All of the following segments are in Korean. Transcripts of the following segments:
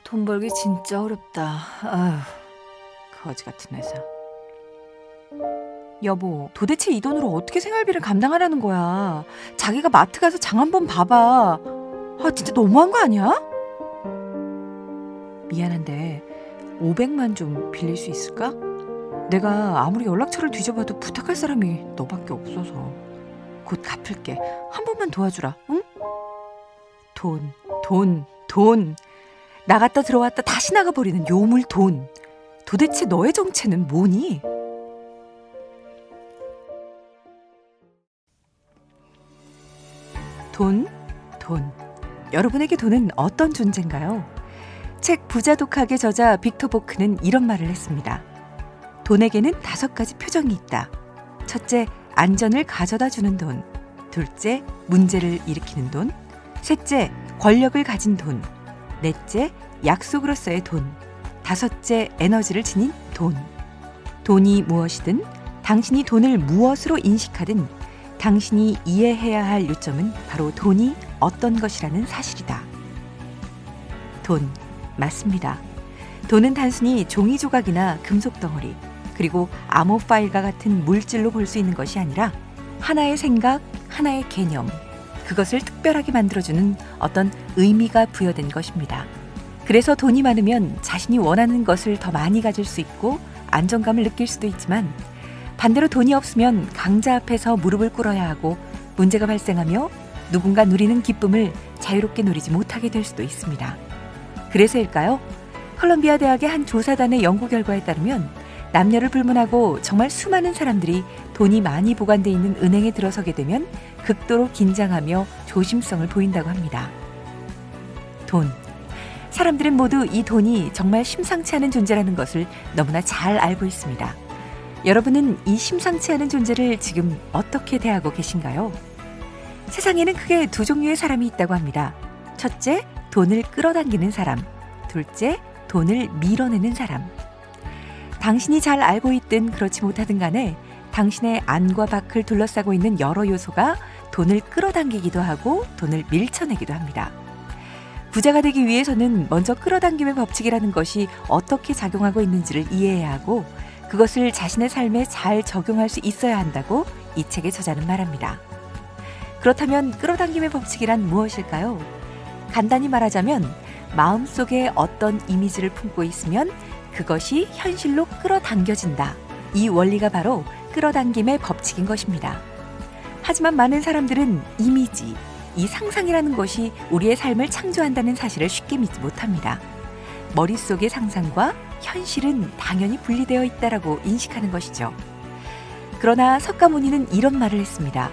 돈 벌기 진짜 어렵다. 아휴, 거지 같은 회사. 여보, 도대체 이 돈으로 어떻게 생활비를 감당하라는 거야? 자기가 마트 가서 장 한번 봐봐. 진짜 너무한 거 아니야? 미안한데 500만 좀 빌릴 수 있을까? 내가 아무리 연락처를 뒤져봐도 부탁할 사람이 너밖에 없어서. 곧 갚을게. 한 번만 도와주라, 응? 돈. 나갔다 들어왔다 다시 나가버리는 요물 돈. 도대체 너의 정체는 뭐니? 돈. 여러분에게 돈은 어떤 존재인가요? 책 부자 독학의 저자 빅터 보크는 이런 말을 했습니다. 돈에게는 5가지 표정이 있다. 첫째, 안전을 가져다 주는 돈. 둘째, 문제를 일으키는 돈. 셋째, 권력을 가진 돈. 넷째, 약속으로서의 돈. 다섯째, 에너지를 지닌 돈. 돈이 무엇이든, 당신이 돈을 무엇으로 인식하든 당신이 이해해야 할 요점은 바로 돈이 어떤 것이라는 사실이다. 돈, 맞습니다. 돈은 단순히 종이 조각이나 금속 덩어리, 그리고 암호 파일과 같은 물질로 볼 수 있는 것이 아니라 하나의 생각, 하나의 개념, 그것을 특별하게 만들어주는 어떤 의미가 부여된 것입니다. 그래서 돈이 많으면 자신이 원하는 것을 더 많이 가질 수 있고 안정감을 느낄 수도 있지만, 반대로 돈이 없으면 강자 앞에서 무릎을 꿇어야 하고 문제가 발생하며 누군가 누리는 기쁨을 자유롭게 누리지 못하게 될 수도 있습니다. 그래서일까요? 컬럼비아 대학의 한 조사단의 연구 결과에 따르면 남녀를 불문하고 정말 수많은 사람들이 돈이 많이 보관돼 있는 은행에 들어서게 되면 극도로 긴장하며 조심성을 보인다고 합니다. 돈. 사람들은 모두 이 돈이 정말 심상치 않은 존재라는 것을 너무나 잘 알고 있습니다. 여러분은 이 심상치 않은 존재를 지금 어떻게 대하고 계신가요? 세상에는 크게 2종류의 사람이 있다고 합니다. 첫째, 돈을 끌어당기는 사람. 둘째, 돈을 밀어내는 사람. 당신이 잘 알고 있든 그렇지 못하든 간에 당신의 안과 밖을 둘러싸고 있는 여러 요소가 돈을 끌어당기기도 하고 돈을 밀쳐내기도 합니다. 부자가 되기 위해서는 먼저 끌어당김의 법칙이라는 것이 어떻게 작용하고 있는지를 이해해야 하고 그것을 자신의 삶에 잘 적용할 수 있어야 한다고 이 책의 저자는 말합니다. 그렇다면 끌어당김의 법칙이란 무엇일까요? 간단히 말하자면 마음속에 어떤 이미지를 품고 있으면 그것이 현실로 끌어당겨진다. 이 원리가 바로 끌어당김의 법칙인 것입니다. 하지만 많은 사람들은 이미지, 이 상상이라는 것이 우리의 삶을 창조한다는 사실을 쉽게 믿지 못합니다. 머릿속의 상상과 현실은 당연히 분리되어 있다라고 인식하는 것이죠. 그러나 석가모니는 이런 말을 했습니다.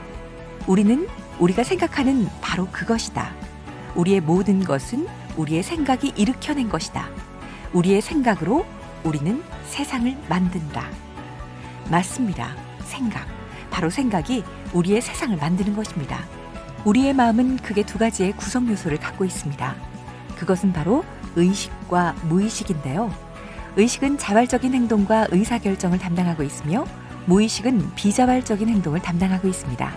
우리는 우리가 생각하는 바로 그것이다. 우리의 모든 것은 우리의 생각이 일으켜낸 것이다. 우리의 생각으로 우리는 세상을 만든다. 맞습니다. 생각. 바로 생각이 우리의 세상을 만드는 것입니다. 우리의 마음은 크게 2가지의 구성 요소를 갖고 있습니다. 그것은 바로 의식과 무의식인데요. 의식은 자발적인 행동과 의사결정을 담당하고 있으며 무의식은 비자발적인 행동을 담당하고 있습니다.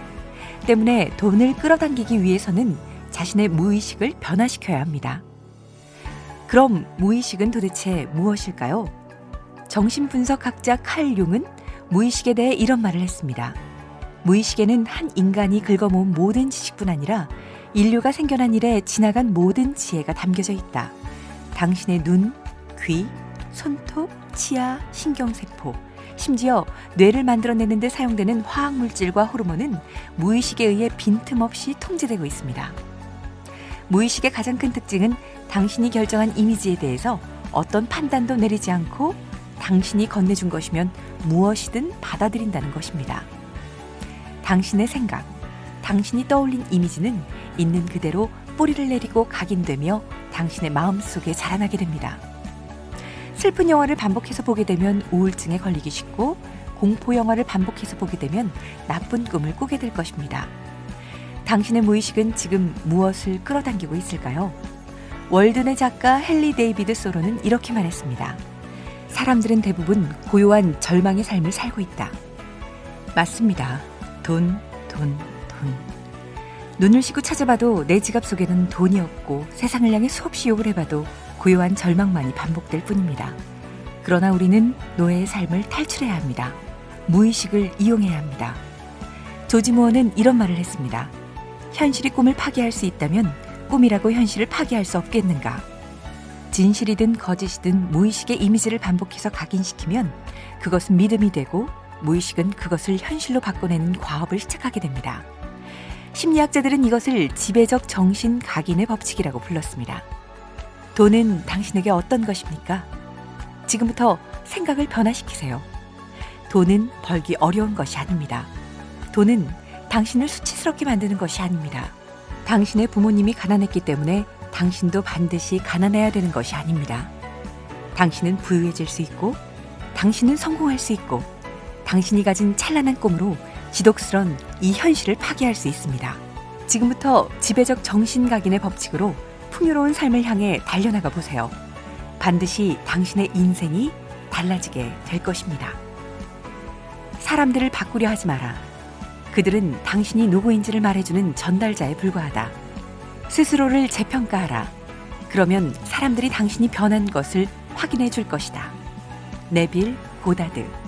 때문에 돈을 끌어당기기 위해서는 자신의 무의식을 변화시켜야 합니다. 그럼 무의식은 도대체 무엇일까요? 정신분석학자 칼 융은 무의식에 대해 이런 말을 했습니다. 무의식에는 한 인간이 긁어모은 모든 지식뿐 아니라 인류가 생겨난 이래 지나간 모든 지혜가 담겨져 있다. 당신의 눈, 귀, 손톱, 치아, 신경세포, 심지어 뇌를 만들어내는 데 사용되는 화학물질과 호르몬은 무의식에 의해 빈틈없이 통제되고 있습니다. 무의식의 가장 큰 특징은 당신이 결정한 이미지에 대해서 어떤 판단도 내리지 않고 당신이 건네준 것이면 무엇이든 받아들인다는 것입니다. 당신의 생각, 당신이 떠올린 이미지는 있는 그대로 뿌리를 내리고 각인되며 당신의 마음속에 자라나게 됩니다. 슬픈 영화를 반복해서 보게 되면 우울증에 걸리기 쉽고 공포 영화를 반복해서 보게 되면 나쁜 꿈을 꾸게 될 것입니다. 당신의 무의식은 지금 무엇을 끌어당기고 있을까요? 월든의 작가 헨리 데이비드 소로는 이렇게 말했습니다. 사람들은 대부분 고요한 절망의 삶을 살고 있다. 맞습니다. 돈. 눈을 씻고 찾아봐도 내 지갑 속에는 돈이 없고 세상을 향해 수없이 욕을 해봐도 고요한 절망만이 반복될 뿐입니다. 그러나 우리는 노예의 삶을 탈출해야 합니다. 무의식을 이용해야 합니다. 조지 무어는 이런 말을 했습니다. 현실이 꿈을 파괴할 수 있다면 꿈이라고 현실을 파괴할 수 없겠는가? 진실이든 거짓이든 무의식의 이미지를 반복해서 각인시키면 그것은 믿음이 되고 무의식은 그것을 현실로 바꿔내는 과업을 시작하게 됩니다. 심리학자들은 이것을 지배적 정신 각인의 법칙이라고 불렀습니다. 돈은 당신에게 어떤 것입니까? 지금부터 생각을 변화시키세요. 돈은 벌기 어려운 것이 아닙니다. 돈은 당신을 수치스럽게 만드는 것이 아닙니다. 당신의 부모님이 가난했기 때문에 당신도 반드시 가난해야 되는 것이 아닙니다. 당신은 부유해질 수 있고 당신은 성공할 수 있고 당신이 가진 찬란한 꿈으로 지독스런 이 현실을 파괴할 수 있습니다. 지금부터 지배적 정신각인의 법칙으로 풍요로운 삶을 향해 달려나가 보세요. 반드시 당신의 인생이 달라지게 될 것입니다. 사람들을 바꾸려 하지 마라. 그들은 당신이 누구인지를 말해주는 전달자에 불과하다. 스스로를 재평가하라. 그러면 사람들이 당신이 변한 것을 확인해 줄 것이다. 네빌 고다드.